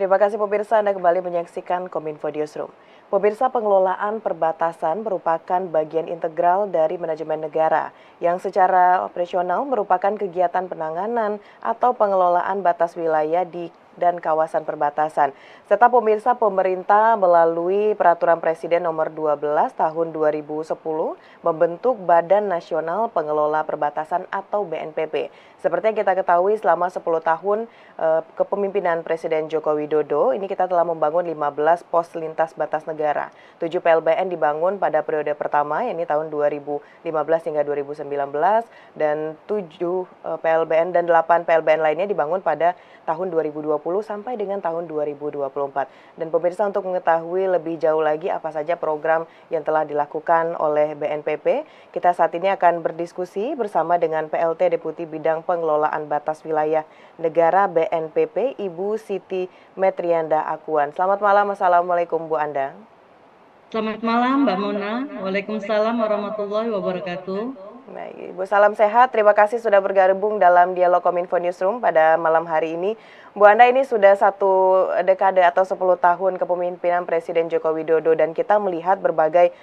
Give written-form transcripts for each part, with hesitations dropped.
Terima kasih pemirsa, Anda kembali menyaksikan Kominfo Newsroom. Pemirsa, pengelolaan perbatasan merupakan bagian integral dari manajemen negara yang secara operasional merupakan kegiatan penanganan atau pengelolaan batas wilayah dan kawasan perbatasan. Serta pemirsa, pemerintah melalui Peraturan Presiden Nomor 12 Tahun 2010 membentuk Badan Nasional Pengelola Perbatasan atau BNPB. Seperti yang kita ketahui, selama 10 tahun kepemimpinan Presiden Joko Widodo, ini kita telah membangun 15 pos lintas batas negara. 7 PLBN dibangun pada periode pertama, yakni tahun 2015 hingga 2019, dan 7 PLBN dan 8 PLBN lainnya dibangun pada tahun 2020 sampai dengan tahun 2024. Dan pemirsa, untuk mengetahui lebih jauh lagi apa saja program yang telah dilakukan oleh BNPB, kita saat ini akan berdiskusi bersama dengan PLT Deputi Bidang Pengelolaan Batas Wilayah Negara BNPB, Ibu Siti Metrianda Akuan. Selamat malam, Assalamualaikum Bu Anda. Selamat malam Mbak Mona. Waalaikumsalam warahmatullahi wabarakatuh. Baik, Ibu, salam sehat. Terima kasih sudah bergabung dalam Dialog Kominfo Newsroom pada malam hari ini. Bu Anda, ini sudah 1 dekade atau 10 tahun kepemimpinan Presiden Joko Widodo dan kita melihat berbagai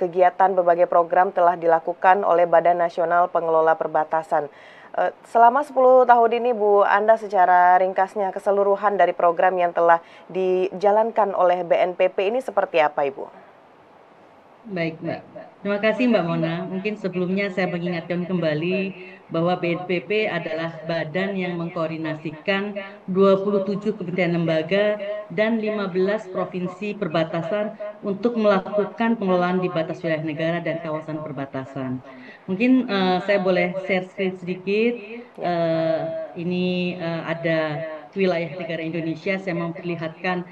kegiatan, berbagai program telah dilakukan oleh Badan Nasional Pengelola Perbatasan. Selama 10 tahun ini, Bu, Anda secara ringkasnya keseluruhan dari program yang telah dijalankan oleh BNPB ini seperti apa, Ibu? Baik Mbak. Terima kasih Mbak Mona. Mungkin sebelumnya saya mengingatkan kembali bahwa BNPB adalah badan yang mengkoordinasikan 27 kementerian lembaga dan 15 provinsi perbatasan untuk melakukan pengelolaan di batas wilayah negara dan kawasan perbatasan. Mungkin saya boleh share screen sedikit. Ini ada wilayah negara Indonesia. Saya memperlihatkan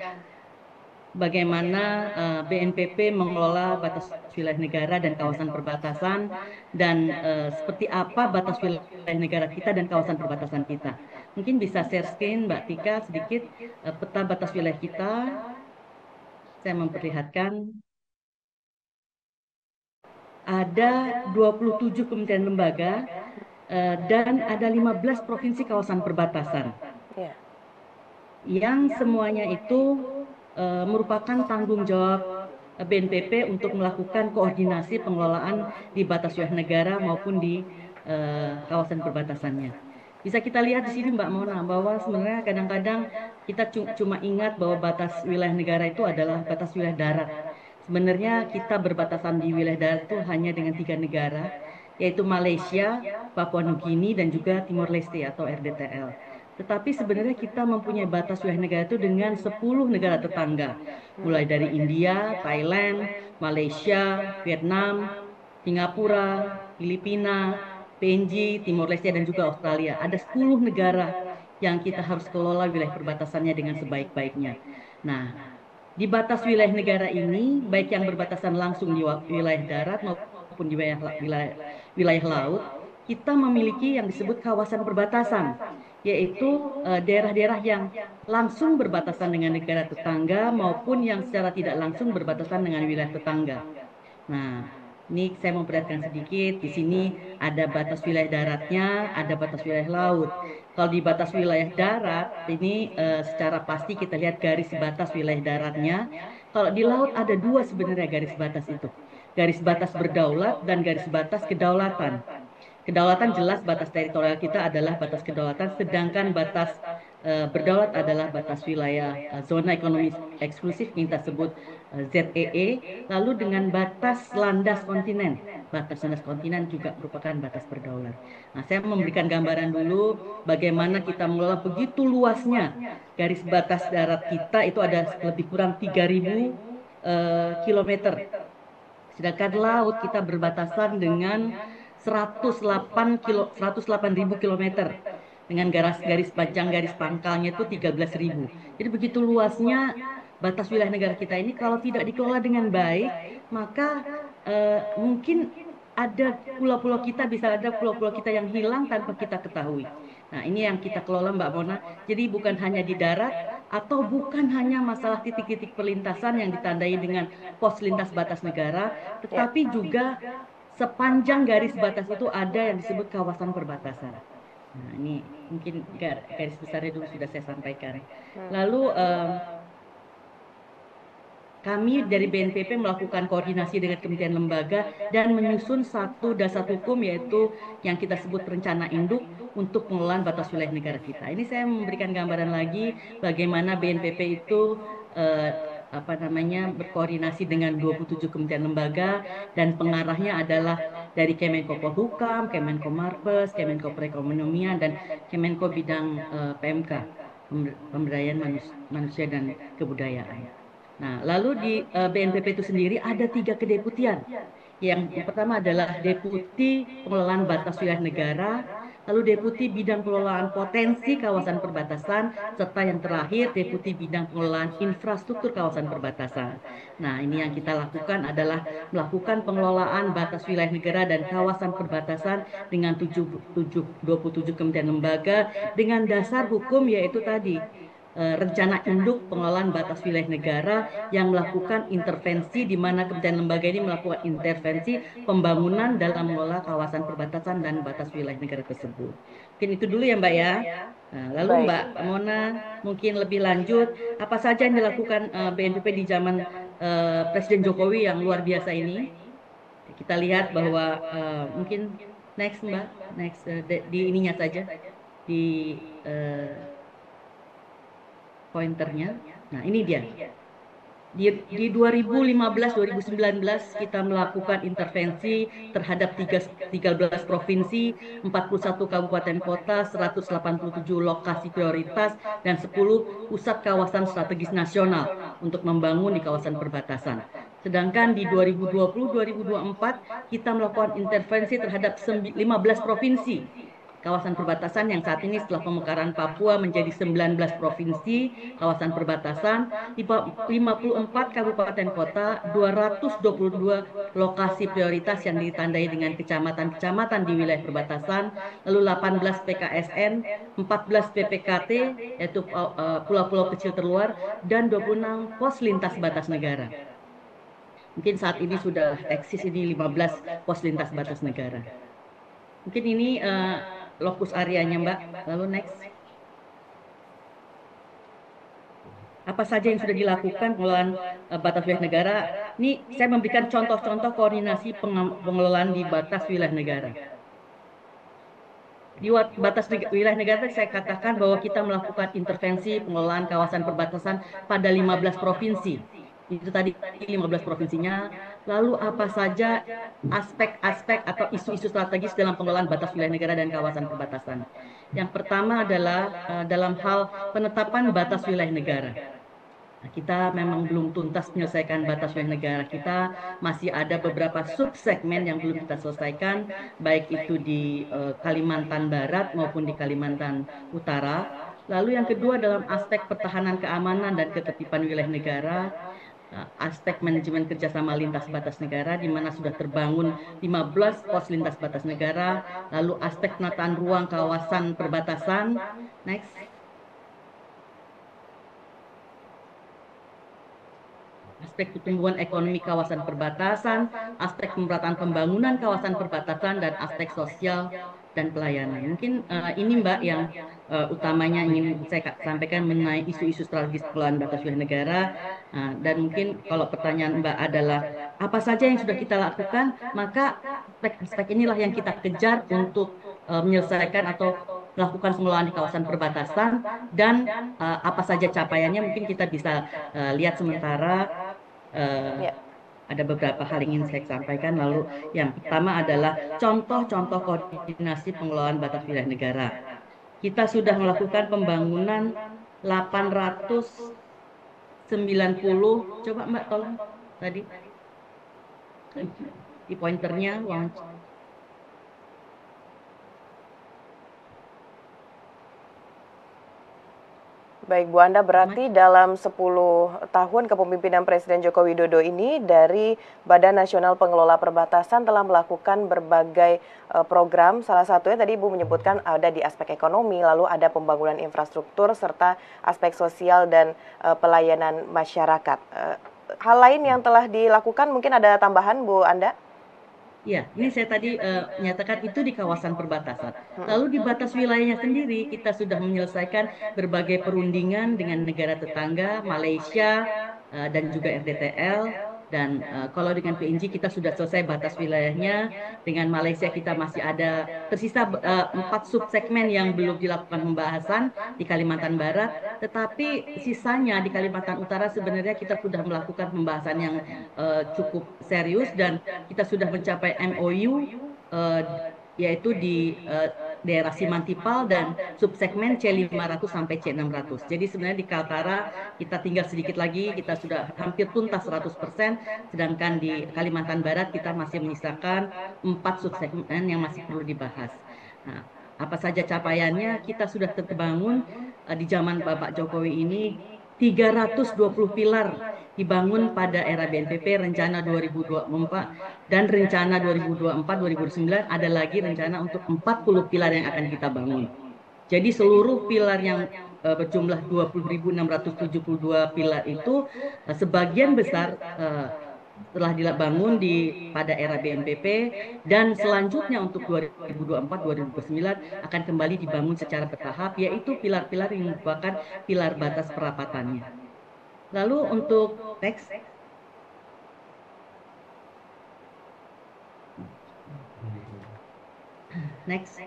bagaimana BNPB mengelola batas wilayah negara dan kawasan perbatasan dan seperti apa batas wilayah negara kita dan kawasan perbatasan kita. Mungkin bisa share screen Mbak Tika sedikit peta batas wilayah kita. Saya memperlihatkan ada 27 kementerian lembaga dan ada 15 provinsi kawasan perbatasan. Yang semuanya itu merupakan tanggung jawab BNPB untuk melakukan koordinasi pengelolaan di batas wilayah negara maupun di kawasan perbatasannya. Bisa kita lihat di sini Mbak Mona bahwa sebenarnya kadang-kadang kita cuma ingat bahwa batas wilayah negara itu adalah batas wilayah darat. Sebenarnya kita berbatasan di wilayah darat itu hanya dengan 3 negara, yaitu Malaysia, Papua Nugini, dan juga Timor Leste atau RDTL. Tetapi sebenarnya kita mempunyai batas wilayah negara itu dengan 10 negara tetangga, mulai dari India, Thailand, Malaysia, Vietnam, Singapura, Filipina, PNG, Timor Leste, dan juga Australia. Ada 10 negara yang kita harus kelola wilayah perbatasannya dengan sebaik-baiknya. Nah, di batas wilayah negara ini, baik yang berbatasan langsung di wilayah darat maupun di wilayah laut, kita memiliki yang disebut kawasan perbatasan, yaitu daerah-daerah yang langsung berbatasan dengan negara tetangga maupun yang secara tidak langsung berbatasan dengan wilayah tetangga. Nah, ini saya memperlihatkan sedikit. Di sini ada batas wilayah daratnya, ada batas wilayah laut. Kalau di batas wilayah darat, ini secara pasti kita lihat garis batas wilayah daratnya. Kalau di laut ada dua sebenarnya garis batas itu. Garis batas berdaulat dan garis batas kedaulatan. Kedaulatan jelas batas teritorial kita adalah batas kedaulatan, sedangkan batas berdaulat adalah batas wilayah zona ekonomi eksklusif yang kita sebut ZEE. Lalu dengan batas landas kontinen, batas landas kontinen juga merupakan batas berdaulat. Nah, saya memberikan gambaran dulu bagaimana kita mengelola begitu luasnya garis batas darat kita itu ada lebih kurang 3.000 kilometer. Sedangkan laut kita berbatasan dengan 108.000 kilometer dengan garis panjang garis pangkalnya itu 13.000. Jadi begitu luasnya batas wilayah negara kita ini kalau tidak dikelola dengan baik, maka mungkin ada pulau-pulau kita bisa ada pulau-pulau kita yang hilang tanpa kita ketahui. Nah, ini yang kita kelola Mbak Mona. Jadi bukan hanya di darat atau bukan hanya masalah titik-titik perlintasan yang ditandai dengan pos lintas batas negara, tetapi juga sepanjang garis batas itu ada yang disebut kawasan perbatasan. Nah, ini mungkin garis besarnya dulu sudah saya sampaikan. Lalu kami dari BNPP melakukan koordinasi dengan kementerian lembaga dan menyusun satu dasar hukum yaitu yang kita sebut rencana induk untuk pengelolaan batas wilayah negara kita. Ini saya memberikan gambaran lagi bagaimana BNPP itu berkoordinasi dengan 27 kementerian lembaga dan pengarahnya adalah dari Kemenko Polhukam, Kemenko Marves, Kemenko Perekonomian dan Kemenko bidang PMK, Pemberdayaan Manusia dan Kebudayaan. Nah, lalu di BNPP itu sendiri ada 3 kedeputian. Yang pertama adalah Deputi Pengelolaan Batas Wilayah Negara, lalu Deputi Bidang Pengelolaan Potensi Kawasan Perbatasan, serta yang terakhir Deputi Bidang Pengelolaan Infrastruktur Kawasan Perbatasan. Nah, ini yang kita lakukan adalah melakukan pengelolaan batas wilayah negara dan kawasan perbatasan dengan 27 kementerian lembaga dengan dasar hukum yaitu tadi rencana induk pengelolaan batas wilayah negara yang melakukan intervensi di mana kementerian lembaga ini melakukan intervensi pembangunan dalam mengelola kawasan perbatasan dan batas wilayah negara tersebut. Mungkin itu dulu ya Mbak ya. Nah, lalu Baik. Mbak Mona mungkin lebih lanjut apa saja yang dilakukan BNPP di zaman Presiden Jokowi yang luar biasa ini. Kita lihat bahwa mungkin next Mbak, next di ininya saja di pointernya. Nah, ini dia. Di 2015-2019 kita melakukan intervensi terhadap 13 provinsi, 41 kabupaten kota, 187 lokasi prioritas, dan 10 pusat kawasan strategis nasional untuk membangun di kawasan perbatasan. Sedangkan di 2020-2024 kita melakukan intervensi terhadap 15 provinsi kawasan perbatasan yang saat ini setelah pemekaran Papua menjadi 19 provinsi kawasan perbatasan, 54 kabupaten kota, 222 lokasi prioritas yang ditandai dengan kecamatan-kecamatan di wilayah perbatasan, lalu 18 PKSN, 14 PPKT, yaitu pulau-pulau kecil terluar, dan 26 pos lintas batas negara. Mungkin saat ini sudah eksis ini 15 pos lintas batas negara. Mungkin ini lokus areanya Mbak. Lalu next. Apa saja yang sudah dilakukan pengelolaan batas wilayah negara? Ini saya memberikan contoh-contoh koordinasi pengelolaan di batas wilayah negara. Di batas wilayah negara saya katakan bahwa kita melakukan intervensi pengelolaan kawasan perbatasan pada 15 provinsi. Itu tadi 15 provinsinya. Lalu apa saja aspek-aspek atau isu-isu strategis dalam pengelolaan batas wilayah negara dan kawasan perbatasan. Yang pertama adalah dalam hal penetapan batas wilayah negara. Nah, kita memang belum tuntas menyelesaikan batas wilayah negara. Kita masih ada beberapa subsegmen yang belum kita selesaikan, baik itu di Kalimantan Barat maupun di Kalimantan Utara. Lalu yang kedua dalam aspek pertahanan keamanan dan ketertiban wilayah negara, aspek manajemen kerjasama lintas batas negara di mana sudah terbangun 15 pos lintas batas negara, lalu aspek penataan ruang kawasan perbatasan. Next. Aspek pertumbuhan ekonomi kawasan perbatasan, aspek pemerataan pembangunan kawasan perbatasan, dan aspek sosial dan pelayanan. Mungkin ini Mbak yang utamanya ingin saya sampaikan mengenai isu-isu strategis pengelolaan batas wilayah negara. Dan mungkin kalau pertanyaan Mbak adalah apa saja yang sudah kita lakukan, maka aspek-aspek inilah yang kita kejar untuk menyelesaikan atau melakukan pengelolaan di kawasan perbatasan dan apa saja capaiannya mungkin kita bisa lihat sementara. Ada beberapa hal yang ingin saya sampaikan. Lalu yang pertama adalah contoh-contoh koordinasi pengelolaan batas wilayah negara. Kita sudah melakukan pembangunan 890, coba Mbak tolong tadi di pointernya uang. Baik Bu Anda, berarti dalam 10 tahun kepemimpinan Presiden Joko Widodo ini dari Badan Nasional Pengelola Perbatasan telah melakukan berbagai program, salah satunya tadi Ibu menyebutkan ada di aspek ekonomi, lalu ada pembangunan infrastruktur serta aspek sosial dan pelayanan masyarakat. Hal lain yang telah dilakukan mungkin ada tambahan Bu Anda? Ya, ini saya tadi menyatakan itu di kawasan perbatasan. Mm-mm. Lalu di batas wilayahnya sendiri, kita sudah menyelesaikan berbagai perundingan dengan negara tetangga, Malaysia, dan juga RDTL. Dan kalau dengan PNG kita sudah selesai batas wilayahnya. Dengan Malaysia kita masih ada tersisa 4 subsegmen yang belum dilakukan pembahasan di Kalimantan Barat. Tetapi sisanya di Kalimantan Utara sebenarnya kita sudah melakukan pembahasan yang cukup serius dan kita sudah mencapai MOU eh, yaitu di daerah Simantipal dan subsegmen C500 sampai C600. Jadi sebenarnya di Kaltara kita tinggal sedikit lagi, kita sudah hampir tuntas 100%, sedangkan di Kalimantan Barat kita masih menyisakan 4 subsegmen yang masih perlu dibahas. Nah, apa saja capaiannya? Kita sudah terbangun di zaman Bapak Jokowi ini 320 pilar dibangun pada era BNPB rencana 2024 dan rencana 2024-2029 ada lagi rencana untuk 40 pilar yang akan kita bangun. Jadi seluruh pilar yang berjumlah 20.672 pilar itu sebagian besar telah dibangun pada era BNPB dan selanjutnya untuk 2024-2029 akan kembali dibangun secara bertahap yaitu pilar-pilar yang merupakan pilar batas perapatannya. Lalu untuk teks next.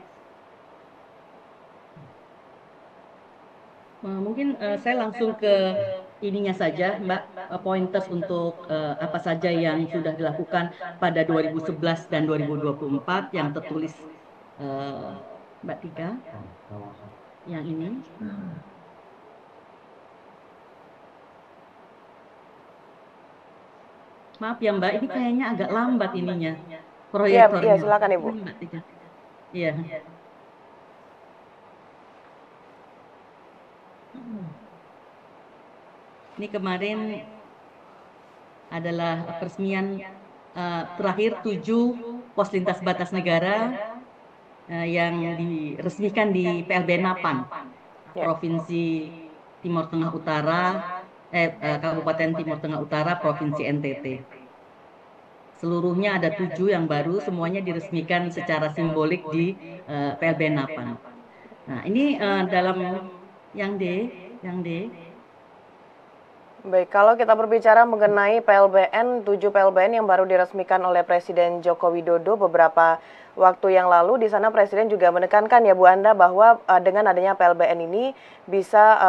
Mungkin saya langsung ke ininya saja, Mbak, pointers untuk apa saja yang sudah dilakukan pada 2011 dan 2024 yang tertulis Mbak Tika, yang ini. Maaf ya Mbak, ini kayaknya agak lambat ininya, Iya, iya, proyektornya. silakan Ibu. Ini Mbak Tika. Iya. Ini kemarin adalah peresmian terakhir 7 pos lintas batas negara yang diresmikan di PLB Napan, Ya. Provinsi Timur Tengah Utara, Kabupaten Timur Tengah Utara, Provinsi NTT. Seluruhnya ada 7 yang baru, semuanya diresmikan secara simbolik di PLB Napan. Nah, ini dalam yang D, yang D. Baik, kalau kita berbicara mengenai PLBN, 7 PLBN yang baru diresmikan oleh Presiden Joko Widodo beberapa waktu yang lalu, di sana Presiden juga menekankan ya Bu Anda bahwa dengan adanya PLBN ini bisa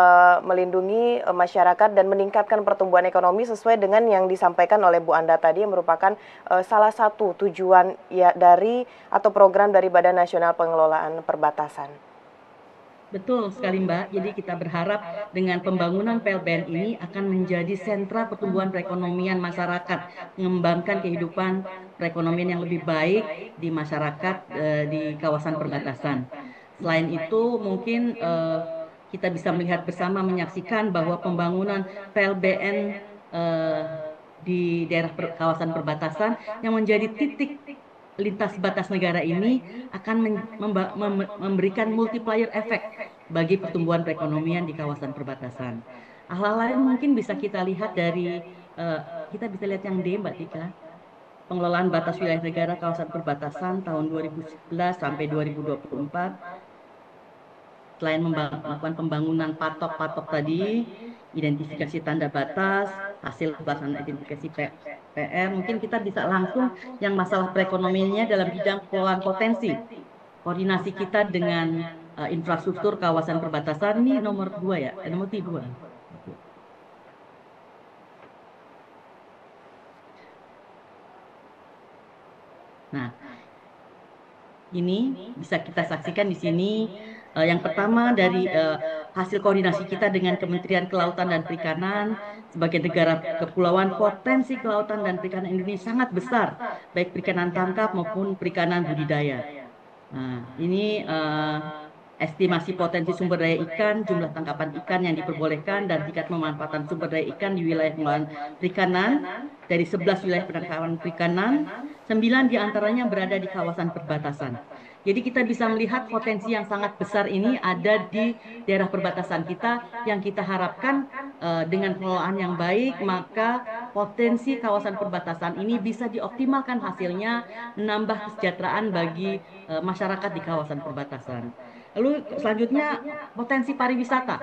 melindungi masyarakat dan meningkatkan pertumbuhan ekonomi sesuai dengan yang disampaikan oleh Bu Anda tadi yang merupakan salah satu tujuan ya dari atau program dari Badan Nasional Pengelolaan Perbatasan. Betul sekali Mbak, jadi kita berharap dengan pembangunan PLBN ini akan menjadi sentra pertumbuhan perekonomian masyarakat, mengembangkan kehidupan perekonomian yang lebih baik di masyarakat di kawasan perbatasan. Selain itu mungkin kita bisa melihat bersama menyaksikan bahwa pembangunan PLBN di daerah kawasan perbatasan yang menjadi titik lintas batas negara ini akan memberikan multiplier efek bagi pertumbuhan perekonomian di kawasan perbatasan. Hal lain mungkin bisa kita lihat dari kita bisa lihat yang D, Mbak Tika. Pengelolaan batas wilayah negara kawasan perbatasan tahun 2011 sampai 2024. Selain melakukan pembangunan patok-patok tadi, identifikasi tanda batas, hasil pelaksanaan identifikasi PR, mungkin kita bisa langsung yang masalah perekonomiannya dalam bidang pengelolaan potensi. Koordinasi kita dengan infrastruktur kawasan perbatasan ini nomor 2 ya, nomor 2. Nah, ini bisa kita saksikan di sini. Yang pertama dari hasil koordinasi kita dengan Kementerian Kelautan dan Perikanan sebagai negara kepulauan, potensi kelautan dan perikanan Indonesia sangat besar, baik perikanan tangkap maupun perikanan budidaya. Nah, ini estimasi potensi sumber daya ikan, jumlah tangkapan ikan yang diperbolehkan, dan tingkat pemanfaatan sumber daya ikan di wilayah pengelolaan perikanan. Dari 11 wilayah penangkapan perikanan, 9 diantaranya berada di kawasan perbatasan. Jadi kita bisa melihat potensi yang sangat besar ini ada di daerah perbatasan kita yang kita harapkan dengan pengelolaan yang baik, maka potensi kawasan perbatasan ini bisa dioptimalkan hasilnya, menambah kesejahteraan bagi masyarakat di kawasan perbatasan. Lalu selanjutnya potensi pariwisata.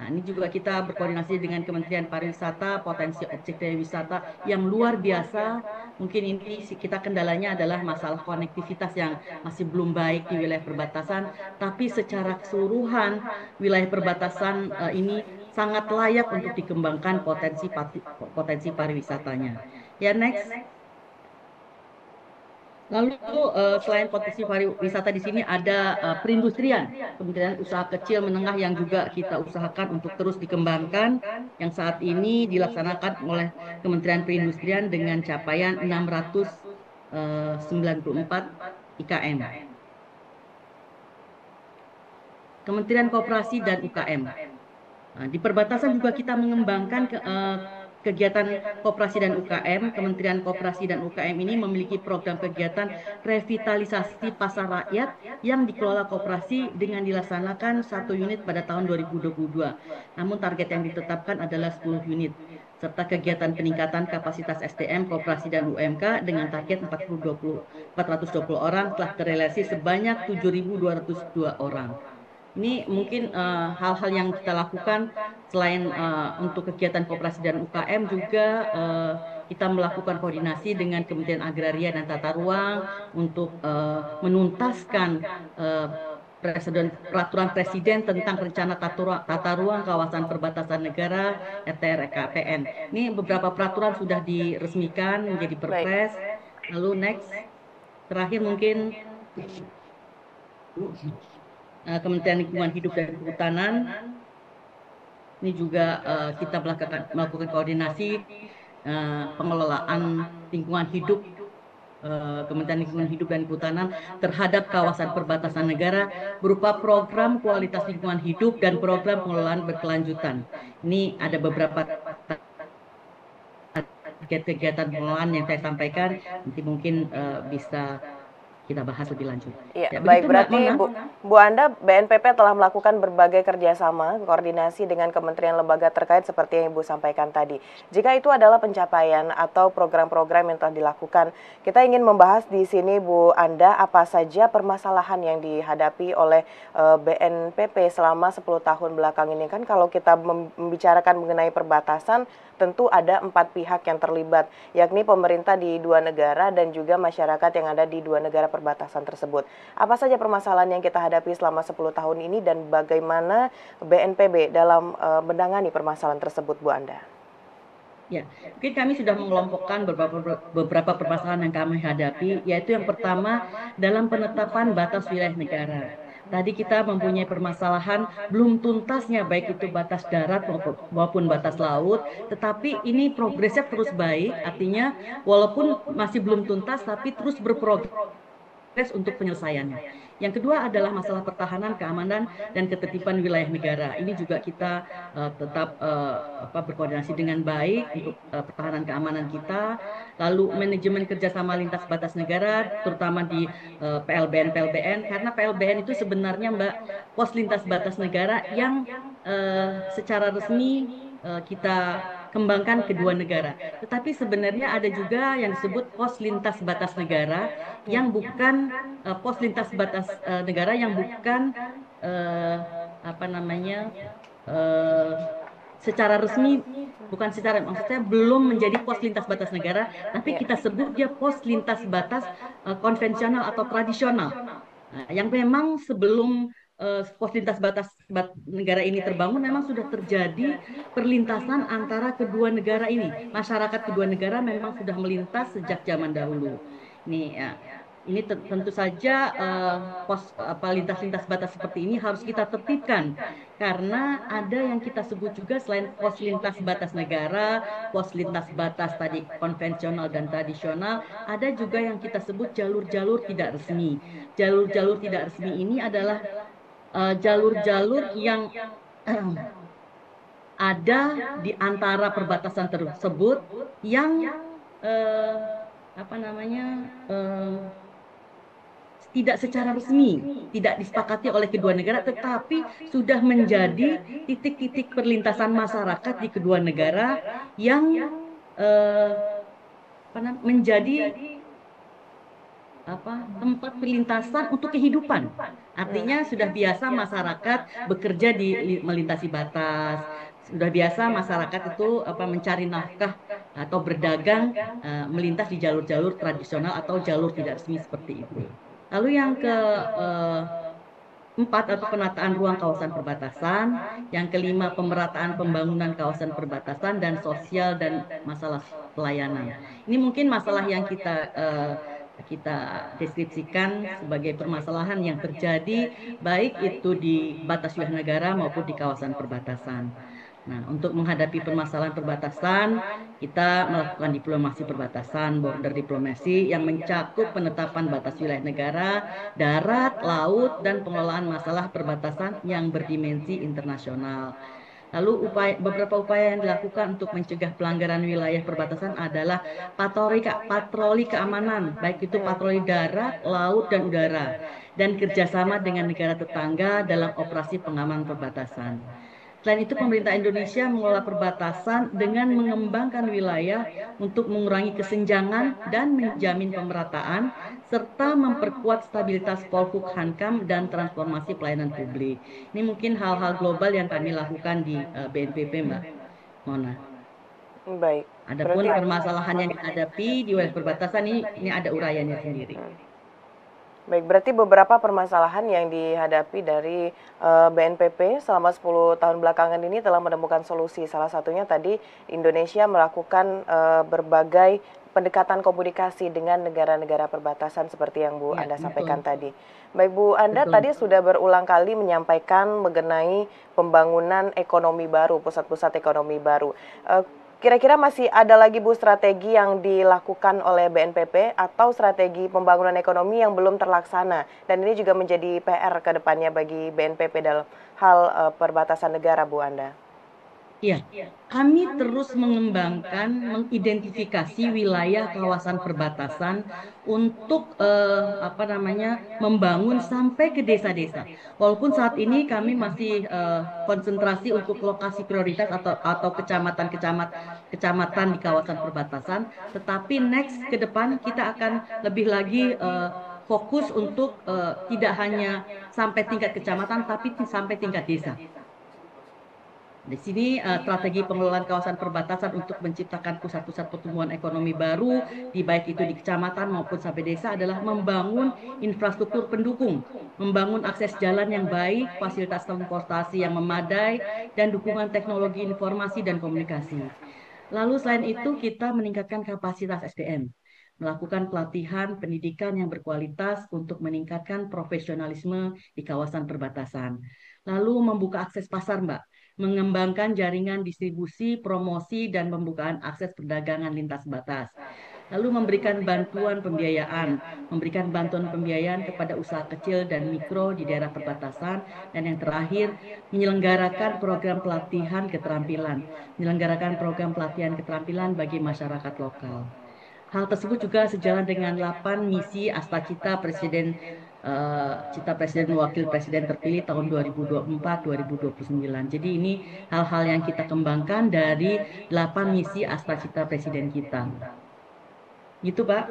Nah, ini juga kita berkoordinasi dengan Kementerian Pariwisata, potensi objek daya wisata yang luar biasa. Mungkin ini kita kendalanya adalah masalah konektivitas yang masih belum baik di wilayah perbatasan, tapi secara keseluruhan wilayah perbatasan ini sangat layak untuk dikembangkan potensi pariwisatanya. Ya, next. Lalu selain potensi pariwisata di sini ada perindustrian, kemudian usaha kecil menengah yang juga kita usahakan untuk terus dikembangkan, yang saat ini dilaksanakan oleh Kementerian Perindustrian dengan capaian 694 IKM. Kementerian Koperasi dan UKM. Nah, di perbatasan juga kita mengembangkan kegiatan koperasi dan UKM. Kementerian Koperasi dan UKM ini memiliki program kegiatan revitalisasi pasar rakyat yang dikelola koperasi dengan dilaksanakan 1 unit pada tahun 2022. Namun target yang ditetapkan adalah 10 unit. Serta kegiatan peningkatan kapasitas SDM, koperasi dan UMK dengan target 420 orang telah terrealisasi sebanyak 7.202 orang. Ini mungkin hal-hal yang kita lakukan selain untuk kegiatan koperasi dan UKM juga kita melakukan koordinasi dengan Kementerian Agraria dan Tata Ruang untuk menuntaskan peraturan Presiden tentang rencana tata ruang kawasan perbatasan negara (RTRKPN). Ini beberapa peraturan sudah diresmikan menjadi Perpres. Lalu next, terakhir mungkin Kementerian Lingkungan Hidup dan Kehutanan. Ini juga kita melakukan koordinasi pengelolaan lingkungan hidup Kementerian Lingkungan Hidup dan Kehutanan terhadap kawasan perbatasan negara berupa program kualitas lingkungan hidup dan program pengelolaan berkelanjutan. Ini ada beberapa kegiatan pengelolaan yang saya sampaikan, nanti mungkin bisa kita bahas lebih lanjut. Iya, ya, baik, berarti Bu Anda, BNPP telah melakukan berbagai kerjasama, koordinasi dengan kementerian lembaga terkait seperti yang Ibu sampaikan tadi. Jika itu adalah pencapaian atau program-program yang telah dilakukan, kita ingin membahas di sini Bu Anda, apa saja permasalahan yang dihadapi oleh BNPP selama 10 tahun belakang ini. Kan kalau kita membicarakan mengenai perbatasan, tentu ada 4 pihak yang terlibat, yakni pemerintah di 2 negara dan juga masyarakat yang ada di 2 negara perbatasan tersebut. Apa saja permasalahan yang kita hadapi selama 10 tahun ini dan bagaimana BNPB dalam menangani permasalahan tersebut, Bu Anda? Ya, mungkin kami sudah mengelompokkan beberapa permasalahan yang kami hadapi, yaitu yang pertama dalam penetapan batas wilayah negara. Tadi kita mempunyai permasalahan belum tuntasnya baik itu batas darat maupun batas laut, tetapi ini progresnya terus baik, artinya walaupun masih belum tuntas tapi terus berprogres untuk penyelesaiannya. Yang kedua adalah masalah pertahanan, keamanan, dan ketertiban wilayah negara. Ini juga kita tetap berkoordinasi dengan baik untuk pertahanan keamanan kita. Lalu manajemen kerjasama lintas batas negara, terutama di PLBN, karena PLBN itu sebenarnya Mbak, pos lintas batas negara yang secara resmi kita kembangkan kedua negara. Tetapi sebenarnya ada juga yang disebut pos lintas batas negara yang bukan pos lintas batas negara yang bukan secara resmi, bukan secara, maksudnya belum menjadi pos lintas batas negara, tapi kita sebut dia pos lintas batas konvensional atau tradisional. Nah, yang memang sebelum pos lintas batas negara ini terbangun, memang sudah terjadi perlintasan antara kedua negara ini. Masyarakat kedua negara memang sudah melintas sejak zaman dahulu. Ini tentu saja lintas batas seperti ini harus kita tertibkan, karena ada yang kita sebut juga selain pos lintas batas negara, pos lintas batas tadi konvensional dan tradisional, ada juga yang kita sebut jalur-jalur tidak resmi. Jalur-jalur tidak resmi ini adalah jalur-jalur yang ada di antara perbatasan tersebut yang tidak secara resmi, tidak disepakati oleh kedua negara, tetapi sudah menjadi titik-titik perlintasan masyarakat di kedua negara yang eh, menjadi tempat perlintasan untuk kehidupan. Artinya sudah biasa masyarakat bekerja di melintasi batas, sudah biasa masyarakat itu mencari nafkah atau berdagang melintas di jalur-jalur tradisional atau jalur tidak resmi seperti itu. Lalu yang keempat atau penataan ruang kawasan perbatasan, yang kelima pemerataan pembangunan kawasan perbatasan dan sosial dan masalah pelayanan. Ini mungkin masalah yang kita deskripsikan sebagai permasalahan yang terjadi baik itu di batas wilayah negara maupun di kawasan perbatasan. Nah, untuk menghadapi permasalahan perbatasan, kita melakukan diplomasi perbatasan, border diplomasi yang mencakup penetapan batas wilayah negara, darat, laut, dan pengelolaan masalah perbatasan yang berdimensi internasional. Lalu beberapa upaya yang dilakukan untuk mencegah pelanggaran wilayah perbatasan adalah patroli keamanan, baik itu patroli darat, laut, dan udara, dan kerjasama dengan negara tetangga dalam operasi pengamanan perbatasan. Selain itu, pemerintah Indonesia mengelola perbatasan dengan mengembangkan wilayah untuk mengurangi kesenjangan dan menjamin pemerataan, serta memperkuat stabilitas Polhuk-Hankam dan transformasi pelayanan publik. Ini mungkin hal-hal global yang kami lakukan di BNPP, Mbak Mona. Baik. Adapun permasalahan yang dihadapi di wilayah perbatasan ini ada uraiannya sendiri. Baik, berarti beberapa permasalahan yang dihadapi dari BNPP selama 10 tahun belakangan ini telah menemukan solusi. Salah satunya tadi Indonesia melakukan berbagai pendekatan komunikasi dengan negara-negara perbatasan seperti yang Bu Anda sampaikan tadi. Baik, Bu Anda tadi sudah berulang kali menyampaikan mengenai pembangunan ekonomi baru, pusat-pusat ekonomi baru. Kira-kira masih ada lagi Bu strategi yang dilakukan oleh BNPP atau strategi pembangunan ekonomi yang belum terlaksana, dan ini juga menjadi PR ke depannya bagi BNPP dalam hal perbatasan negara, Bu Anda? Iya, kami terus mengembangkan, mengidentifikasi wilayah kawasan perbatasan untuk membangun sampai ke desa-desa. Walaupun saat ini kami masih konsentrasi untuk lokasi prioritas atau kecamatan di kawasan perbatasan, tetapi next ke depan kita akan lebih lagi fokus untuk tidak hanya sampai tingkat kecamatan, tapi sampai tingkat desa. Di sini strategi pengelolaan kawasan perbatasan untuk menciptakan pusat-pusat pertumbuhan ekonomi baru, baik itu di kecamatan maupun sampai desa, adalah membangun infrastruktur pendukung, membangun akses jalan yang baik, fasilitas transportasi yang memadai, dan dukungan teknologi informasi dan komunikasi. Lalu selain itu kita meningkatkan kapasitas SDM, melakukan pelatihan pendidikan yang berkualitas untuk meningkatkan profesionalisme di kawasan perbatasan. Lalu membuka akses pasar, Mbak, mengembangkan jaringan distribusi, promosi, dan pembukaan akses perdagangan lintas batas. Lalu memberikan bantuan pembiayaan kepada usaha kecil dan mikro di daerah perbatasan, dan yang terakhir menyelenggarakan program pelatihan keterampilan bagi masyarakat lokal. Hal tersebut juga sejalan dengan 8 misi Cita Presiden Wakil Presiden terpilih tahun 2024-2029. Jadi ini hal-hal yang kita kembangkan dari 8 misi Cita Presiden kita. Gitu, Pak.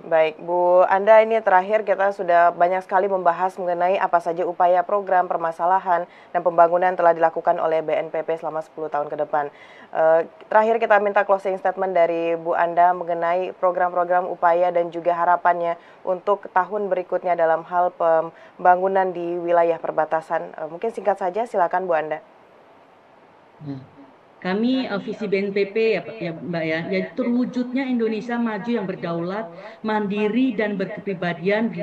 Baik, Bu Anda, ini terakhir kita sudah banyak sekali membahas mengenai apa saja upaya, program, permasalahan, dan pembangunan telah dilakukan oleh BNPP selama 10 tahun ke depan. Terakhir kita minta closing statement dari Bu Anda mengenai program-program, upaya, dan juga harapannya untuk tahun berikutnya dalam hal pembangunan di wilayah perbatasan. Mungkin singkat saja, silakan Bu Anda. Kami visi BNPP ya Mbak ya, yaitu terwujudnya Indonesia maju yang berdaulat, mandiri dan berkepribadian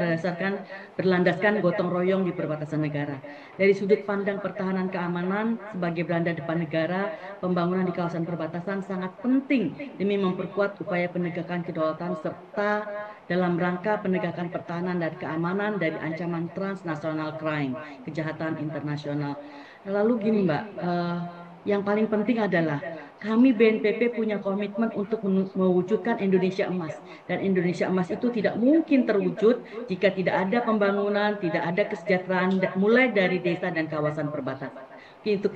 berlandaskan gotong royong di perbatasan negara. Dari sudut pandang pertahanan keamanan sebagai beranda depan negara, pembangunan di kawasan perbatasan sangat penting demi memperkuat upaya penegakan kedaulatan serta dalam rangka penegakan pertahanan dan keamanan dari ancaman transnational crime, kejahatan internasional. Lalu gini Mbak, yang paling penting adalah kami BNPP punya komitmen untuk mewujudkan Indonesia Emas. Dan Indonesia Emas itu tidak mungkin terwujud jika tidak ada pembangunan, tidak ada kesejahteraan, mulai dari desa dan kawasan perbatasan. Untuk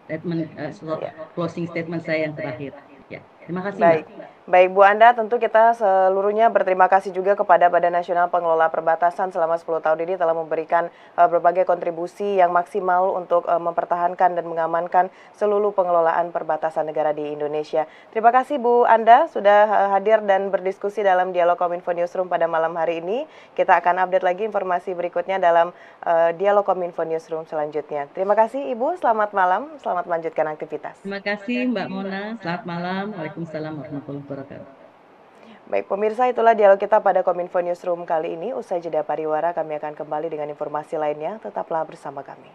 statement Ya. closing statement saya yang terakhir. Ya, terima kasih Mbak. Baik, baik Bu Anda, tentu kita seluruhnya berterima kasih juga kepada Badan Nasional Pengelola Perbatasan selama 10 tahun ini telah memberikan berbagai kontribusi yang maksimal untuk mempertahankan dan mengamankan seluruh pengelolaan perbatasan negara di Indonesia. Terima kasih Bu Anda sudah hadir dan berdiskusi dalam Dialog Kominfo Newsroom pada malam hari ini. Kita akan update lagi informasi berikutnya dalam Dialog Kominfo Newsroom selanjutnya. Terima kasih Ibu, selamat malam, selamat melanjutkan aktivitas. Terima kasih Mbak Mona. Selamat malam. Waalaikumsalam warahmatullahi wabarakatuh. Baik pemirsa, itulah dialog kita pada Kominfo Newsroom kali ini. Usai jeda pariwara, kami akan kembali dengan informasi lainnya. Tetaplah bersama kami.